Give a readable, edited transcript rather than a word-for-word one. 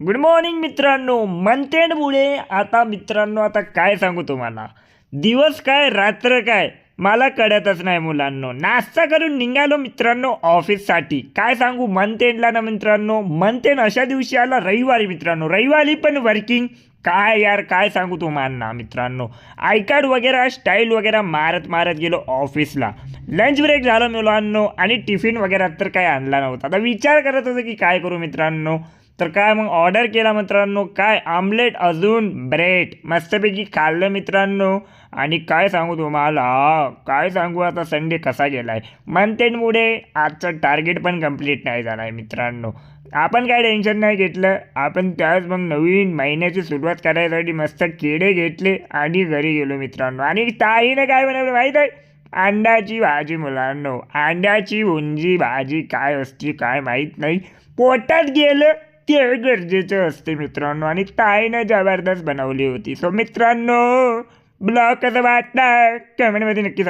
Good morning मित्रांनो. मंथेंडमुळे आता मित्रांनो आता काय सांगू तुम्हाला, दिवस काय रात्र काय मला कळतच नाही मुलांनो. नाश्ता करून निघालो मित्रांनो ऑफिससाठी. काय सांगू मंथ एंडला ना मित्रांनो, मंथ एंड अशा दिवशी आला रविवारी मित्रांनो, रविवारी पण वर्किंग. काय यार काय सांगू तुम्हाला मित्रांनो, आय कार्ड वगैरे स्टाईल वगैरे मारत मारत गेलो ऑफिसला. लंच ब्रेक झालं मुलांनो आणि टिफिन वगैरे तर काय आणला नव्हता. आता विचार करत होतो की काय करू मित्रांनो, तर काय मग ऑर्डर केला मित्रांनो, काय आमलेट अजून ब्रेड मस्तपैकी खाल्लं मित्रांनो. आणि काय सांगू तुम्हाला, काय सांगू आता संडे कसा गेलाय. मंथ एंडमुळे आजचं टार्गेट पण कंप्लीट नाही झालं आहे मित्रांनो. आपण काय टेन्शन नाही घेतलं, आपण त्यावेळेस मग नवीन महिन्याची सुरुवात करायसाठी मस्त केडे घेतले आणि घरी गेलो मित्रांनो. आणि ताईनं काय बनवलं माहीत आहे, अंड्याची भाजी मुलांनो. अंड्याची उंजी भाजी काय असते काय माहीत नाही, पोटात गेलं ते गरजेचं असते मित्रांनो. आणि ताईनं जबरदस्त बनवली होती. सो मित्रांनो, ब्लॉग कसं वाटतं कमेंटमध्ये नक्की